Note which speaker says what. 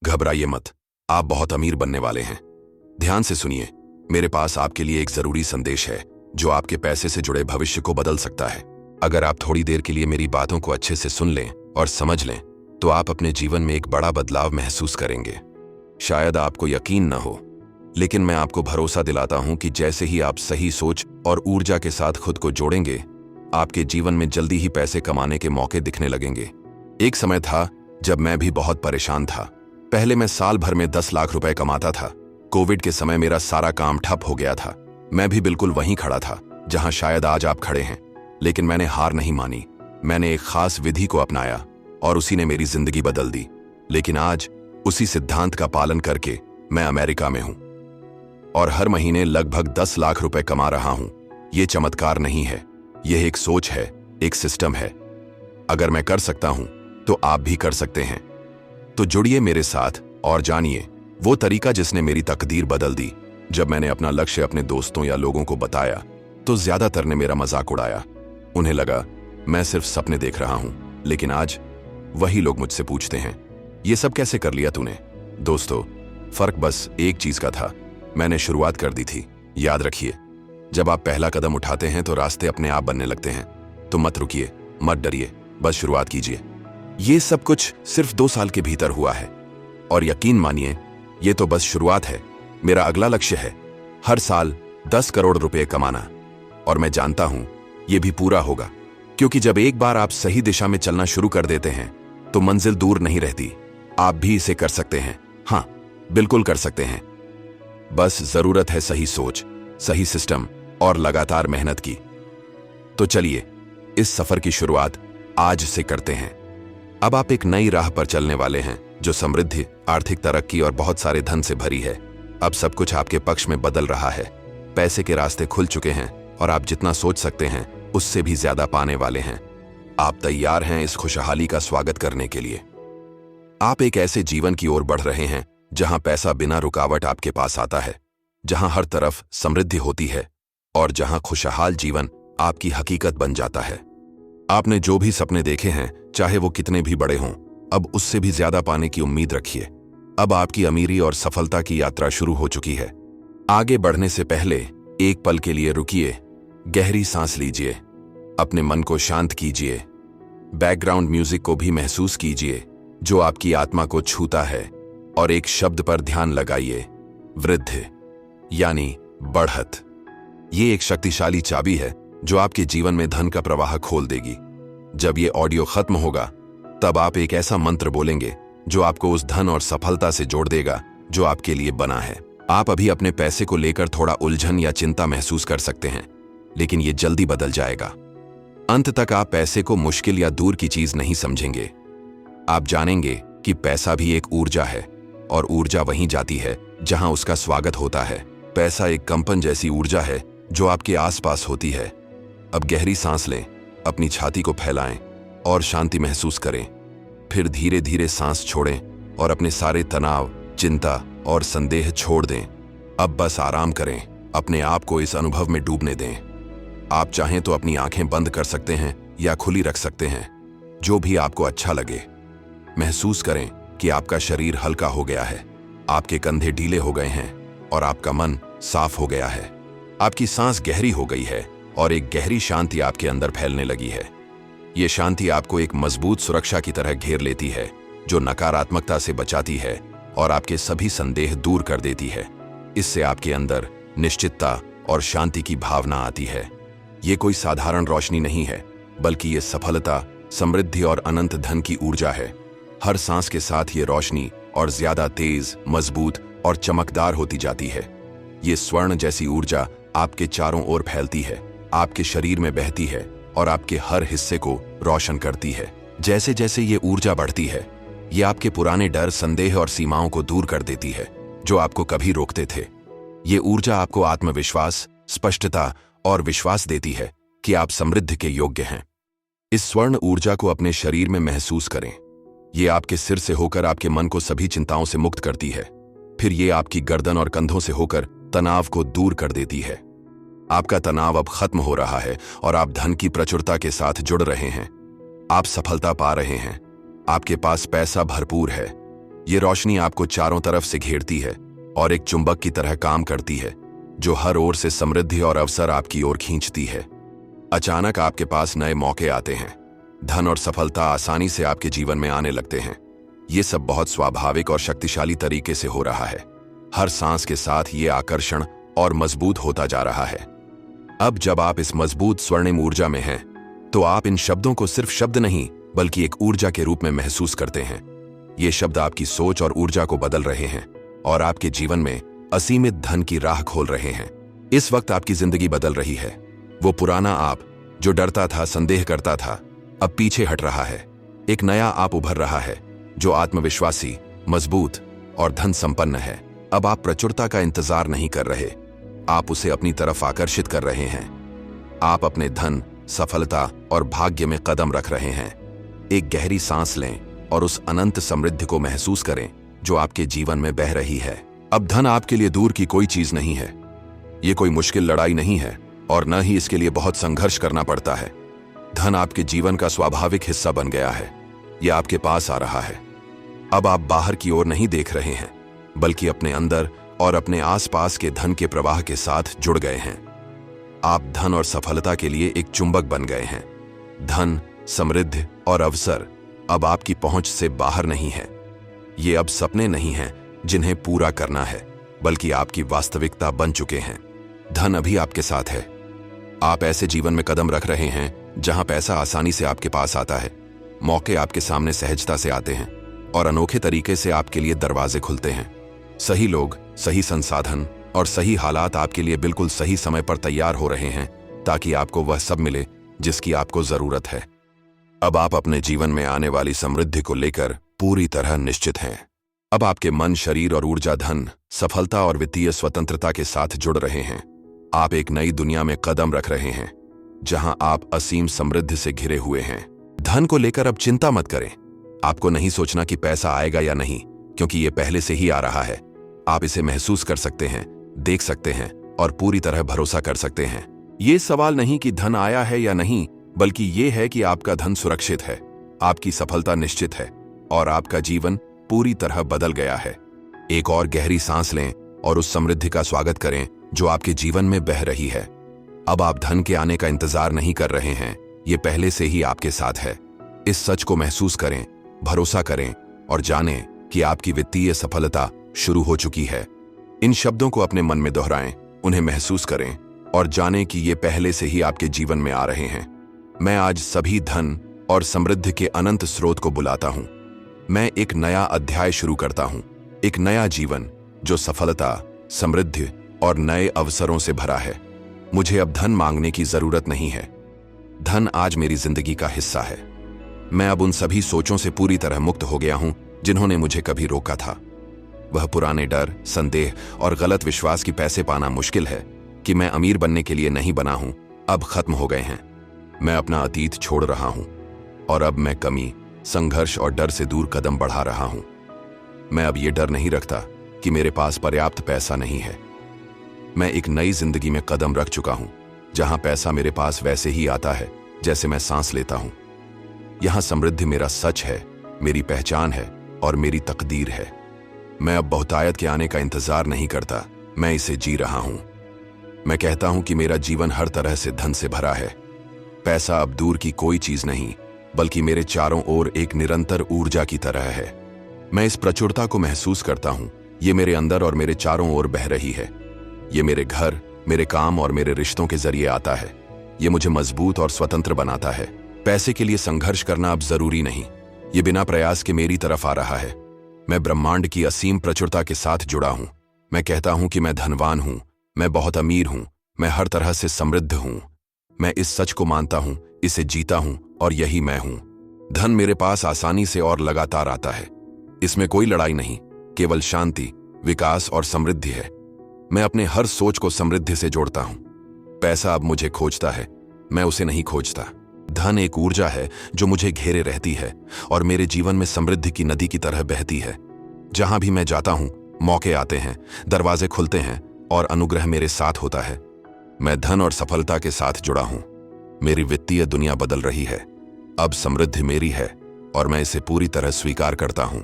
Speaker 1: घबराइए मत, आप बहुत अमीर बनने वाले हैं। ध्यान से सुनिए, मेरे पास आपके लिए एक जरूरी संदेश है जो आपके पैसे से जुड़े भविष्य को बदल सकता है। अगर आप थोड़ी देर के लिए मेरी बातों को अच्छे से सुन लें और समझ लें तो आप अपने जीवन में एक बड़ा बदलाव महसूस करेंगे। शायद आपको यकीन न हो, लेकिन मैं आपको भरोसा दिलाता हूं कि जैसे ही आप सही सोच और ऊर्जा के साथ खुद को जोड़ेंगे, आपके जीवन में जल्दी ही पैसे कमाने के मौके दिखने लगेंगे। एक समय था जब मैं भी बहुत परेशान था। पहले मैं साल भर में 10 लाख रुपए कमाता था। कोविड के समय मेरा सारा काम ठप हो गया था। मैं भी बिल्कुल वहीं खड़ा था जहां शायद आज आप खड़े हैं, लेकिन मैंने हार नहीं मानी। मैंने एक खास विधि को अपनाया और उसी ने मेरी जिंदगी बदल दी। लेकिन आज उसी सिद्धांत का पालन करके मैं अमेरिका में हूं और हर महीने लगभग 10 लाख रुपए कमा रहा हूं। यह चमत्कार नहीं है, यह एक सोच है, एक सिस्टम है। अगर मैं कर सकता हूं तो आप भी कर सकते हैं। तो जुड़िए मेरे साथ और जानिए वो तरीका जिसने मेरी तकदीर बदल दी। जब मैंने अपना लक्ष्य अपने दोस्तों या लोगों को बताया तो ज्यादातर ने मेरा मजाक उड़ाया। उन्हें लगा मैं सिर्फ सपने देख रहा हूं। लेकिन आज वही लोग मुझसे पूछते हैं, ये सब कैसे कर लिया तूने? दोस्तों, फर्क बस एक चीज का था, मैंने शुरुआत कर दी थी। याद रखिए, जब आप पहला कदम उठाते हैं तो रास्ते अपने आप बनने लगते हैं। तो मत रुकिए, मत डरिए, बस शुरुआत कीजिए। ये सब कुछ सिर्फ 2 साल के भीतर हुआ है और यकीन मानिए ये तो बस शुरुआत है। मेरा अगला लक्ष्य है हर साल 10 करोड़ रुपए कमाना, और मैं जानता हूं ये भी पूरा होगा, क्योंकि जब एक बार आप सही दिशा में चलना शुरू कर देते हैं तो मंजिल दूर नहीं रहती। आप भी इसे कर सकते हैं। हाँ, बिल्कुल कर सकते हैं। बस जरूरत है सही सोच, सही सिस्टम और लगातार मेहनत की। तो चलिए इस सफर की शुरुआत आज से करते हैं। अब आप एक नई राह पर चलने वाले हैं जो समृद्धि, आर्थिक तरक्की और बहुत सारे धन से भरी है। अब सब कुछ आपके पक्ष में बदल रहा है। पैसे के रास्ते खुल चुके हैं और आप जितना सोच सकते हैं उससे भी ज्यादा पाने वाले हैं। आप तैयार हैं इस खुशहाली का स्वागत करने के लिए? आप एक ऐसे जीवन की ओर बढ़ रहे हैं जहां पैसा बिना रुकावट आपके पास आता है, जहां हर तरफ समृद्धि होती है और जहां खुशहाल जीवन आपकी हकीकत बन जाता है। आपने जो भी सपने देखे हैं, चाहे वो कितने भी बड़े हों, अब उससे भी ज्यादा पाने की उम्मीद रखिए। अब आपकी अमीरी और सफलता की यात्रा शुरू हो चुकी है। आगे बढ़ने से पहले एक पल के लिए रुकिए, गहरी सांस लीजिए, अपने मन को शांत कीजिए, बैकग्राउंड म्यूजिक को भी महसूस कीजिए जो आपकी आत्मा को छूता है, और एक शब्द पर ध्यान लगाइए, वृद्धि, यानी बढ़त। ये एक शक्तिशाली चाबी है जो आपके जीवन में धन का प्रवाह खोल देगी। जब ये ऑडियो खत्म होगा तब आप एक ऐसा मंत्र बोलेंगे जो आपको उस धन और सफलता से जोड़ देगा जो आपके लिए बना है। आप अभी अपने पैसे को लेकर थोड़ा उलझन या चिंता महसूस कर सकते हैं, लेकिन ये जल्दी बदल जाएगा। अंत तक आप पैसे को मुश्किल या दूर की चीज नहीं समझेंगे। आप जानेंगे कि पैसा भी एक ऊर्जा है और ऊर्जा वहीं जाती है जहां उसका स्वागत होता है। पैसा एक कंपन जैसी ऊर्जा है जो आपके आसपास होती है। अब गहरी सांस लें, अपनी छाती को फैलाएं और शांति महसूस करें। फिर धीरे धीरे सांस छोड़ें और अपने सारे तनाव, चिंता और संदेह छोड़ दें। अब बस आराम करें, अपने आप को इस अनुभव में डूबने दें। आप चाहें तो अपनी आंखें बंद कर सकते हैं या खुली रख सकते हैं, जो भी आपको अच्छा लगे। महसूस करें कि आपका शरीर हल्का हो गया है, आपके कंधे ढीले हो गए हैं और आपका मन साफ हो गया है। आपकी सांस गहरी हो गई है और एक गहरी शांति आपके अंदर फैलने लगी है। ये शांति आपको एक मजबूत सुरक्षा की तरह घेर लेती है जो नकारात्मकता से बचाती है और आपके सभी संदेह दूर कर देती है। इससे आपके अंदर निश्चितता और शांति की भावना आती है। ये कोई साधारण रोशनी नहीं है, बल्कि ये सफलता, समृद्धि और अनंत धन की ऊर्जा है। हर सांस के साथ ये रोशनी और ज्यादा तेज, मजबूत और चमकदार होती जाती है। ये स्वर्ण जैसी ऊर्जा आपके चारों ओर फैलती है, आपके शरीर में बहती है और आपके हर हिस्से को रोशन करती है। जैसे जैसे ये ऊर्जा बढ़ती है, ये आपके पुराने डर, संदेह और सीमाओं को दूर कर देती है जो आपको कभी रोकते थे। ये ऊर्जा आपको आत्मविश्वास, स्पष्टता और विश्वास देती है कि आप समृद्धि के योग्य हैं। इस स्वर्ण ऊर्जा को अपने शरीर में महसूस करें। ये आपके सिर से होकर आपके मन को सभी चिंताओं से मुक्त करती है। फिर ये आपकी गर्दन और कंधों से होकर तनाव को दूर कर देती है। आपका तनाव अब खत्म हो रहा है और आप धन की प्रचुरता के साथ जुड़ रहे हैं। आप सफलता पा रहे हैं, आपके पास पैसा भरपूर है ये रोशनी आपको चारों तरफ से घेरती है और एक चुंबक की तरह काम करती है, जो हर ओर से समृद्धि और अवसर आपकी ओर खींचती है। अचानक आपके पास नए मौके आते हैं। धन और सफलता आसानी से आपके जीवन में आने लगते हैं। ये सब बहुत स्वाभाविक और शक्तिशाली तरीके से हो रहा है। हर सांस के साथ ये आकर्षण और मजबूत होता जा रहा है। अब जब आप इस मजबूत स्वर्णिम ऊर्जा में हैं, तो आप इन शब्दों को सिर्फ शब्द नहीं बल्कि एक ऊर्जा के रूप में महसूस करते हैं। ये शब्द आपकी सोच और ऊर्जा को बदल रहे हैं और आपके जीवन में असीमित धन की राह खोल रहे हैं। इस वक्त आपकी जिंदगी बदल रही है। वो पुराना आप जो डरता था, संदेह करता था, अब पीछे हट रहा है। एक नया आप उभर रहा है जो आत्मविश्वासी, मजबूत और धन संपन्न है। अब आप प्रचुरता का इंतजार नहीं कर रहे, आप उसे अपनी तरफ आकर्षित कर रहे हैं। आप अपने धन, सफलता और भाग्य में कदम रख रहे हैं। एक गहरी सांस लें और उस अनंत समृद्धि को महसूस करें जो आपके जीवन में बह रही है। अब धन आपके लिए दूर की कोई चीज नहीं है। ये कोई मुश्किल लड़ाई नहीं है और न ही इसके लिए बहुत संघर्ष करना पड़ता है। धन आपके जीवन का स्वाभाविक हिस्सा बन गया है। यह आपके पास आ रहा है। अब आप बाहर की ओर नहीं देख रहे हैं, बल्कि अपने अंदर और अपने आसपास के धन के प्रवाह के साथ जुड़ गए हैं। आप धन और सफलता के लिए एक चुंबक बन गए हैं। धन, समृद्धि और अवसर अब आपकी पहुंच से बाहर नहीं है। ये अब सपने नहीं हैं जिन्हें पूरा करना है, बल्कि आपकी वास्तविकता बन चुके हैं। धन अभी आपके साथ है। आप ऐसे जीवन में कदम रख रहे हैं जहां पैसा आसानी से आपके पास आता है, मौके आपके सामने सहजता से आते हैं और अनोखे तरीके से आपके लिए दरवाजे खुलते हैं। सही लोग, सही संसाधन और सही हालात आपके लिए बिल्कुल सही समय पर तैयार हो रहे हैं ताकि आपको वह सब मिले जिसकी आपको जरूरत है। अब आप अपने जीवन में आने वाली समृद्धि को लेकर पूरी तरह निश्चित हैं। अब आपके मन, शरीर और ऊर्जा धन, सफलता और वित्तीय स्वतंत्रता के साथ जुड़ रहे हैं। आप एक नई दुनिया में कदम रख रहे हैं जहां आप असीम समृद्धि से घिरे हुए हैं। धन को लेकर अब चिंता मत करें। आपको नहीं सोचना कि पैसा आएगा या नहीं, क्योंकि ये पहले से ही आ रहा है। आप इसे महसूस कर सकते हैं, देख सकते हैं और पूरी तरह भरोसा कर सकते हैं। ये सवाल नहीं कि धन आया है या नहीं, बल्कि ये है कि आपका धन सुरक्षित है, आपकी सफलता निश्चित है और आपका जीवन पूरी तरह बदल गया है। एक और गहरी सांस लें और उस समृद्धि का स्वागत करें जो आपके जीवन में बह रही है। अब आप धन के आने का इंतजार नहीं कर रहे हैं, ये पहले से ही आपके साथ है। इस सच को महसूस करें, भरोसा करें और जानें कि आपकी वित्तीय सफलता शुरू हो चुकी है। इन शब्दों को अपने मन में दोहराएं, उन्हें महसूस करें और जानें कि ये पहले से ही आपके जीवन में आ रहे हैं। मैं आज सभी धन और समृद्धि के अनंत स्रोत को बुलाता हूं। मैं एक नया अध्याय शुरू करता हूं, एक नया जीवन जो सफलता, समृद्धि और नए अवसरों से भरा है। मुझे अब धन मांगने की जरूरत नहीं है। धन आज मेरी जिंदगी का हिस्सा है। मैं अब उन सभी सोचों से पूरी तरह मुक्त हो गया हूं जिन्होंने मुझे कभी रोका था। वह पुराने डर, संदेह और गलत विश्वास कि पैसे पाना मुश्किल है, कि मैं अमीर बनने के लिए नहीं बना हूं, अब खत्म हो गए हैं। मैं अपना अतीत छोड़ रहा हूं और अब मैं कमी, संघर्ष और डर से दूर कदम बढ़ा रहा हूं। मैं अब ये डर नहीं रखता कि मेरे पास पर्याप्त पैसा नहीं है। मैं एक नई जिंदगी में कदम रख चुका हूं, जहां पैसा मेरे पास वैसे ही आता है जैसे मैं सांस लेता हूं। यहां समृद्धि मेरा सच है, मेरी पहचान है और मेरी तकदीर है। मैं अब बहुतायत के आने का इंतजार नहीं करता, मैं इसे जी रहा हूं। मैं कहता हूं कि मेरा जीवन हर तरह से धन से भरा है। पैसा अब दूर की कोई चीज नहीं, बल्कि मेरे चारों ओर एक निरंतर ऊर्जा की तरह है। मैं इस प्रचुरता को महसूस करता हूं, ये मेरे अंदर और मेरे चारों ओर बह रही है। ये मेरे घर, मेरे काम और मेरे रिश्तों के जरिए आता है। ये मुझे मजबूत और स्वतंत्र बनाता है। पैसे के लिए संघर्ष करना अब जरूरी नहीं, ये बिना प्रयास के मेरी तरफ आ रहा है। मैं ब्रह्मांड की असीम प्रचुरता के साथ जुड़ा हूं। मैं कहता हूं कि मैं धनवान हूं, मैं बहुत अमीर हूं, मैं हर तरह से समृद्ध हूं। मैं इस सच को मानता हूं, इसे जीता हूं और यही मैं हूं। धन मेरे पास आसानी से और लगातार आता है। इसमें कोई लड़ाई नहीं, केवल शांति, विकास और समृद्धि है। मैं अपने हर सोच को समृद्धि से जोड़ता हूं। पैसा अब मुझे खोजता है, मैं उसे नहीं खोजता। धन एक ऊर्जा है जो मुझे घेरे रहती है और मेरे जीवन में समृद्धि की नदी की तरह बहती है। जहां भी मैं जाता हूं, मौके आते हैं, दरवाजे खुलते हैं और अनुग्रह मेरे साथ होता है। मैं धन और सफलता के साथ जुड़ा हूं। मेरी वित्तीय दुनिया बदल रही है। अब समृद्धि मेरी है और मैं इसे पूरी तरह स्वीकार करता हूं।